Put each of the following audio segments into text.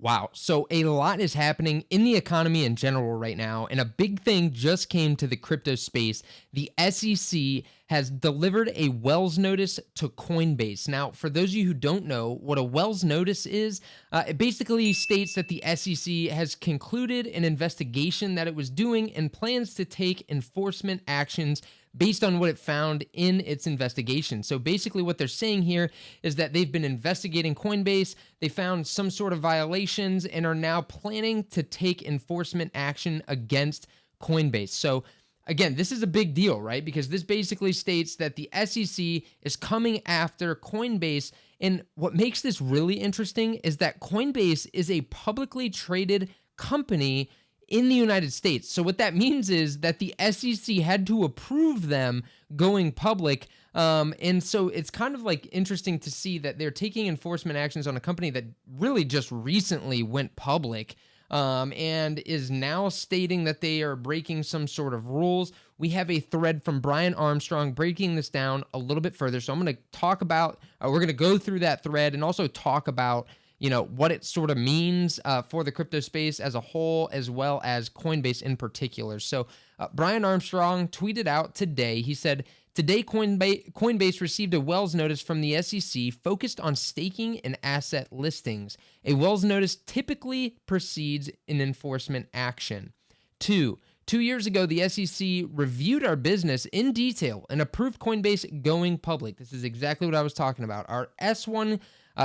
Wow. So a lot is happening in the economy in general right now, and a big thing just came to the crypto space. The SEC has delivered a Wells notice to Coinbase. Now, for those of you who don't know what a Wells notice is, it basically states that the SEC has concluded an investigation that it was doing and plans to take enforcement actions based on what it found in its investigation. So basically what they're saying here is that they've been investigating Coinbase, they found some sort of violations, and are now planning to take enforcement action against Coinbase. So again, this is a big deal, right? Because this basically states that the SEC is coming after Coinbase. And what makes this really interesting is that Coinbase is a publicly traded company in the United States. So what that means is that the SEC had to approve them going public. And so it's kind of like interesting to see that they're taking enforcement actions on a company that really just recently went public, and is now stating that they are breaking some sort of rules. We have a thread from Brian Armstrong breaking this down a little bit further. So I'm going to talk about, we're going to go through that thread and also talk about what it sort of means for the crypto space as a whole, as well as Coinbase in particular. So Brian Armstrong tweeted out today, he said, "Today, Coinbase received a Wells notice from the SEC focused on staking and asset listings. A Wells notice typically precedes an enforcement action. 2 years ago, the SEC reviewed our business in detail and approved Coinbase going public." This is exactly what I was talking about. Our S1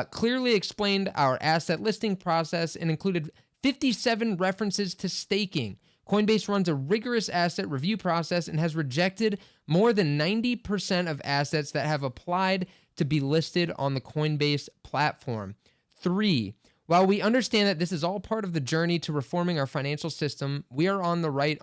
clearly explained our asset listing process and included 57 references to staking. Coinbase runs a rigorous asset review process and has rejected more than 90% of assets that have applied to be listed on the Coinbase platform. 3, while we understand that this is all part of the journey to reforming our financial system, we are right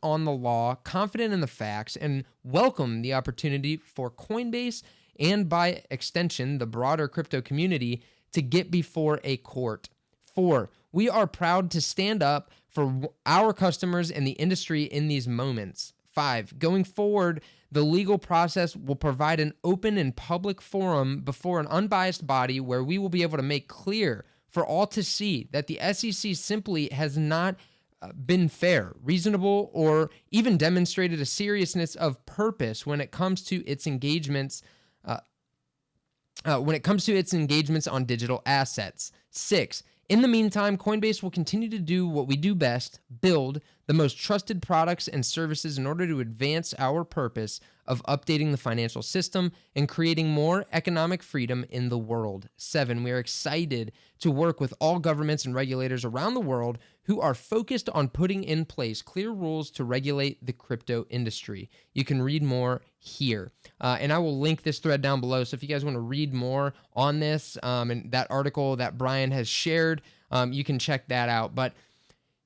on the law, confident in the facts, and welcome the opportunity for Coinbase and by extension, the broader crypto community to get before a court. 4, we are proud to stand up for our customers and the industry in these moments. 5, going forward, the legal process will provide an open and public forum before an unbiased body where we will be able to make clear for all to see that the SEC simply has not been fair, reasonable, or even demonstrated a seriousness of purpose when it comes to its engagements on digital assets. 6, in the meantime, Coinbase will continue to do what we do best, build the most trusted products and services in order to advance our purpose of updating the financial system and creating more economic freedom in the world. 7, we are excited to work with all governments and regulators around the world who are focused on putting in place clear rules to regulate the crypto industry. You can read more here. And I will link this thread down below. So if you guys want to read more on this and that article that Brian has shared, you can check that out. But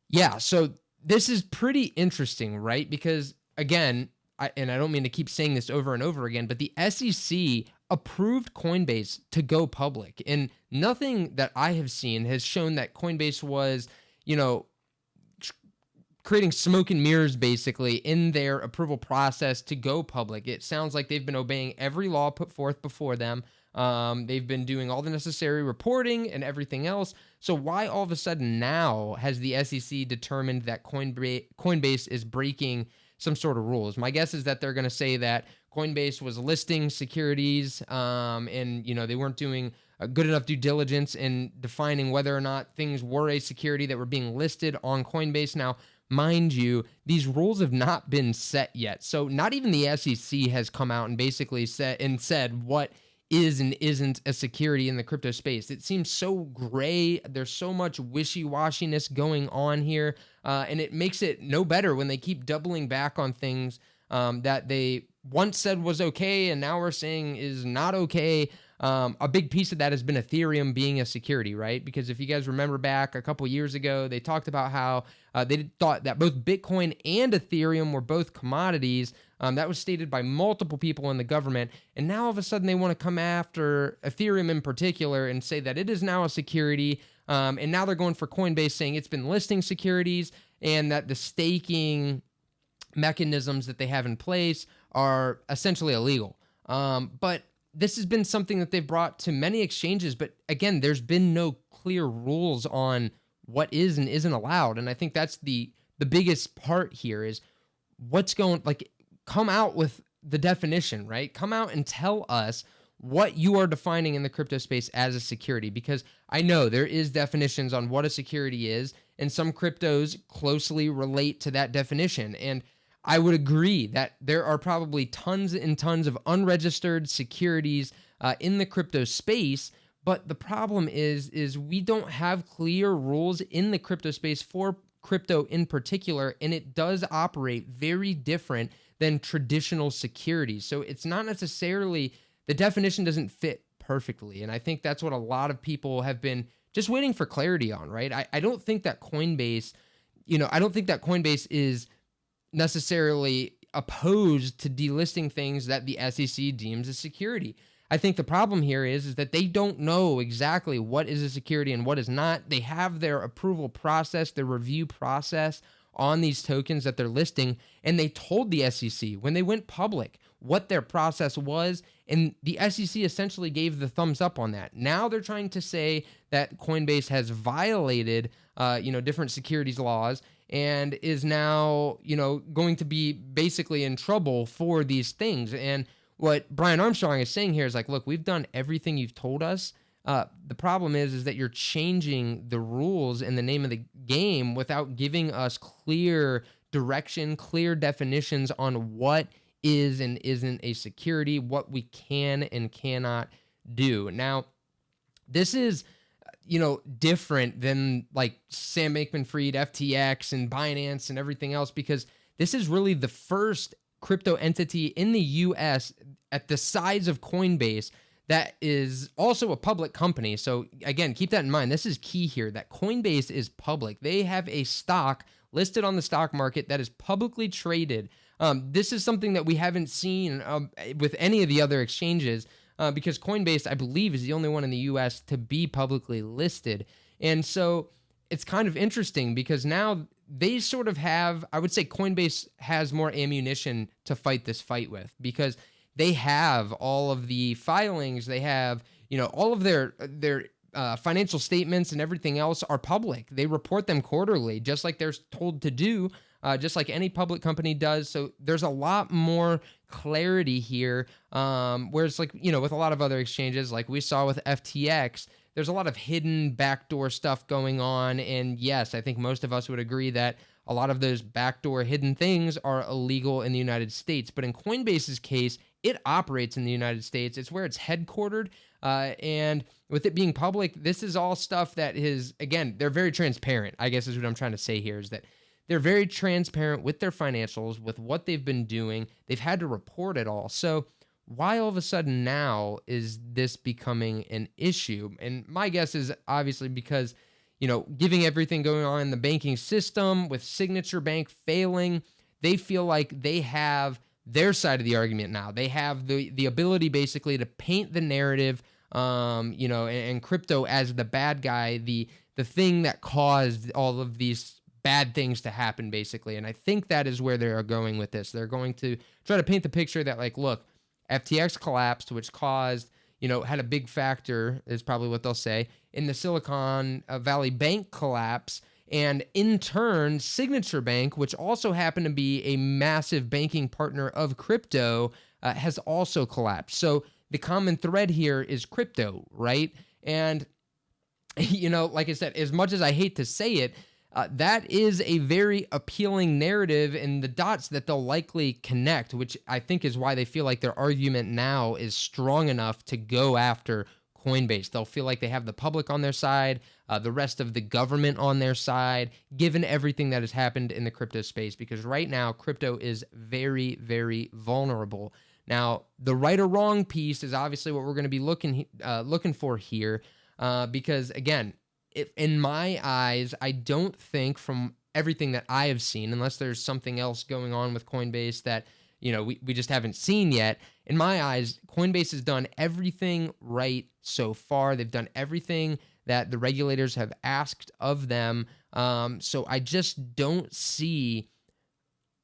yeah, so this is pretty interesting, right? Because again, I don't mean to keep saying this over and over again, but the SEC approved Coinbase to go public. And nothing that I have seen has shown that Coinbase was, creating smoke and mirrors basically in their approval process to go public. It sounds like they've been obeying every law put forth before them. They've been doing all the necessary reporting and everything else. So why all of a sudden now has the SEC determined that Coinbase is breaking some sort of rules? My guess is that they're going to say that Coinbase was listing securities and they weren't doing a good enough due diligence in defining whether or not things were a security that were being listed on Coinbase. Now, mind you, these rules have not been set yet. So not even the SEC has come out and basically said what is and isn't a security in the crypto space. It seems so gray. There's so much wishy-washiness going on here, and it makes it no better when they keep doubling back on things that they once said was okay and now we're saying is not okay. A big piece of that has been Ethereum being a security, right? Because if you guys remember back a couple years ago, they talked about how they thought that both Bitcoin and Ethereum were both commodities. That was stated by multiple people in the government. And now all of a sudden they want to come after Ethereum in particular and say that it is now a security. And now they're going for Coinbase saying it's been listing securities and that the staking mechanisms that they have in place are essentially illegal. But this has been something that they've brought to many exchanges, but again, there's been no clear rules on what is and isn't allowed. And I think that's the biggest part here is what's going, like, come out with the definition, right? Come out and tell us what you are defining in the crypto space as a security, because I know there is definitions on what a security is, and some cryptos closely relate to that definition. And I would agree that there are probably tons and tons of unregistered securities in the crypto space. But the problem is we don't have clear rules in the crypto space for crypto in particular, and it does operate very different than traditional securities. So it's not necessarily, the definition doesn't fit perfectly. And I think that's what a lot of people have been just waiting for clarity on, right? I don't think that Coinbase, I don't think that Coinbase is necessarily opposed to delisting things that the SEC deems a security. I think the problem here is that they don't know exactly what is a security and what is not. They have their approval process, their review process on these tokens that they're listing, and they told the SEC when they went public what their process was, and the SEC essentially gave the thumbs up on that. Now they're trying to say that Coinbase has violated, different securities laws and is now, going to be basically in trouble for these things. And what Brian Armstrong is saying here is like, look, we've done everything you've told us. The problem is that you're changing the rules in the name of the game without giving us clear direction, clear definitions on what is and isn't a security, what we can and cannot do. Now, this is, different than like Sam Bankman-Fried, FTX, and Binance and everything else, because this is really the first crypto entity in the US at the size of Coinbase that is also a public company. So again, keep that in mind. This is key here, that Coinbase is public. They have a stock listed on the stock market that is publicly traded. This is something that we haven't seen with any of the other exchanges because Coinbase, I believe, is the only one in the US to be publicly listed. And so it's kind of interesting because now they sort of have, I would say Coinbase has more ammunition to fight this fight with, because they have all of the filings, they have, all of their financial statements and everything else are public. They report them quarterly, just like they're told to do, just like any public company does. So there's a lot more clarity here. Whereas with a lot of other exchanges, like we saw with FTX, there's a lot of hidden backdoor stuff going on. And yes, I think most of us would agree that a lot of those backdoor hidden things are illegal in the United States. But in Coinbase's case, it operates in the United States. It's where it's headquartered. And with it being public, this is all stuff that is, again, they're very transparent, I guess is what I'm trying to say here, is that they're very transparent with their financials, with what they've been doing. They've had to report it all. So why all of a sudden now is this becoming an issue? And my guess is obviously because, giving everything going on in the banking system with Signature Bank failing, they feel like they have their side of the argument now. They have the ability basically to paint the narrative, and crypto as the bad guy, the thing that caused all of these bad things to happen, basically. And I think that is where they are going with this. They're going to try to paint the picture that, like, look, FTX collapsed, which caused, had a big factor, is probably what they'll say, in the Silicon Valley Bank collapse. And in turn, Signature Bank, which also happened to be a massive banking partner of crypto, has also collapsed. So the common thread here is crypto, right? And, like I said, as much as I hate to say it, that is a very appealing narrative, and the dots that they'll likely connect, which I think is why they feel like their argument now is strong enough to go after Coinbase. They'll feel like they have the public on their side, the rest of the government on their side, given everything that has happened in the crypto space, because right now crypto is very, very vulnerable. Now, the right or wrong piece is obviously what we're going to be looking for here, because again, in my eyes, I don't think from everything that I have seen, unless there's something else going on with Coinbase that we just haven't seen yet. In my eyes, Coinbase has done everything right so far. They've done everything that the regulators have asked of them. So I just don't see,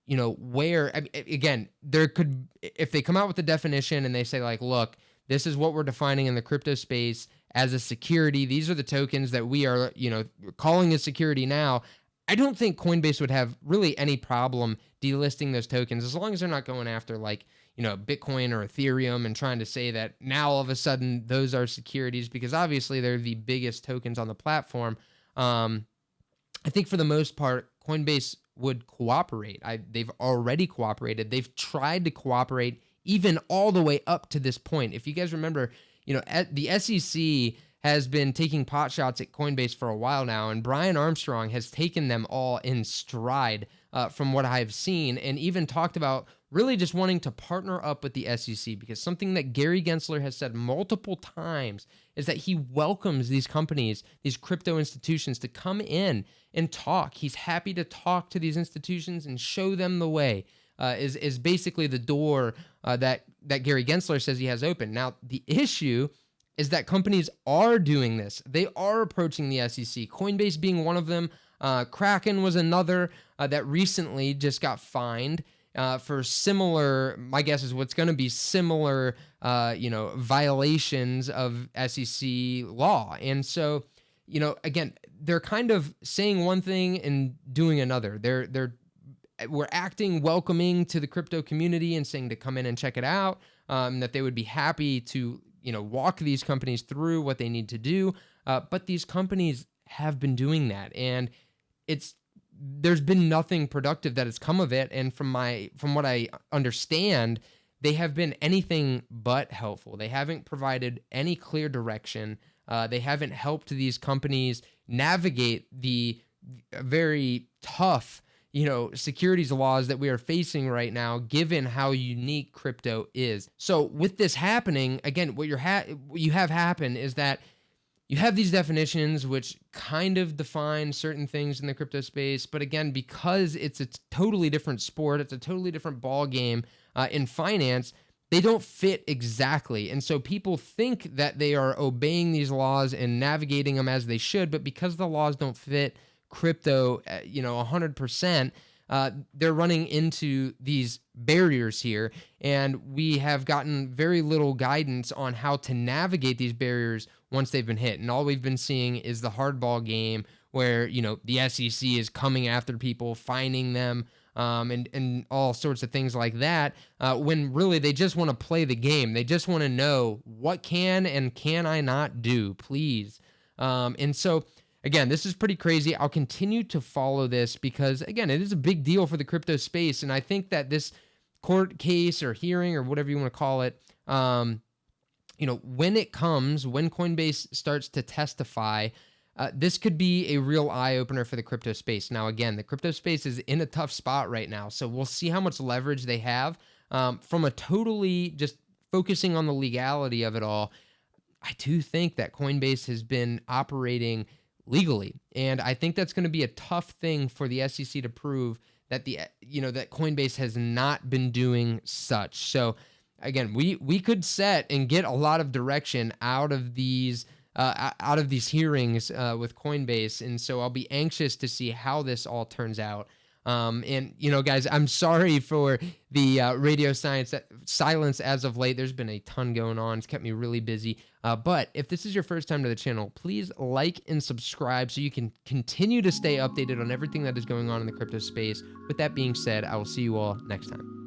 where, again, there could, if they come out with the definition and they say like, look, this is what we're defining in the crypto space as a security. These are the tokens that we are, calling a security now. I don't think Coinbase would have really any problem delisting those tokens as long as they're not going after like, Bitcoin or Ethereum and trying to say that now all of a sudden those are securities, because obviously they're the biggest tokens on the platform. I think for the most part, Coinbase would cooperate. They've already cooperated. They've tried to cooperate even all the way up to this point. If you guys remember, the SEC has been taking pot shots at Coinbase for a while now, and Brian Armstrong has taken them all in stride from what I've seen, and even talked about really just wanting to partner up with the SEC, because something that Gary Gensler has said multiple times is that he welcomes these companies, these crypto institutions, to come in and talk. He's happy to talk to these institutions and show them the way. Is basically the door that Gary Gensler says he has open. Now, the issue is that companies are doing this. They are approaching the SEC, Coinbase being one of them. Kraken was another that recently just got fined for similar, my guess is what's going to be similar, violations of SEC law. And so, again, they're kind of saying one thing and doing another. We're acting welcoming to the crypto community and saying to come in and check it out, that they would be happy to, walk these companies through what they need to do. But these companies have been doing that, and there's been nothing productive that has come of it. And from what I understand, they have been anything but helpful. They haven't provided any clear direction. They haven't helped these companies navigate the very tough, securities laws that we are facing right now, given how unique crypto is. So with this happening, again, what you have happen is that you have these definitions which kind of define certain things in the crypto space, but again, because it's a totally different sport, it's a totally different ball game in finance, they don't fit exactly. And so people think that they are obeying these laws and navigating them as they should, but because the laws don't fit crypto, 100%, they're running into these barriers here, and we have gotten very little guidance on how to navigate these barriers once they've been hit. And all we've been seeing is the hardball game where, the SEC is coming after people, fining them, and all sorts of things like that, when really they just want to play the game. They just want to know what can and can I not do, please. And so, again, this is pretty crazy. I'll continue to follow this because, again, it is a big deal for the crypto space. And I think that this court case or hearing or whatever you want to call it, when Coinbase starts to testify, this could be a real eye-opener for the crypto space. Now, again, the crypto space is in a tough spot right now. So we'll see how much leverage they have. From a totally just focusing on the legality of it all, I do think that Coinbase has been operating legally. And I think that's going to be a tough thing for the SEC to prove that that Coinbase has not been doing such. So again, we could set and get a lot of direction out of these hearings with Coinbase. And so I'll be anxious to see how this all turns out. And guys, I'm sorry for the radio silence as of late. There's been a ton going on. It's kept me really busy. But if this is your first time to the channel, please like and subscribe so you can continue to stay updated on everything that is going on in the crypto space. With that being said, I will see you all next time.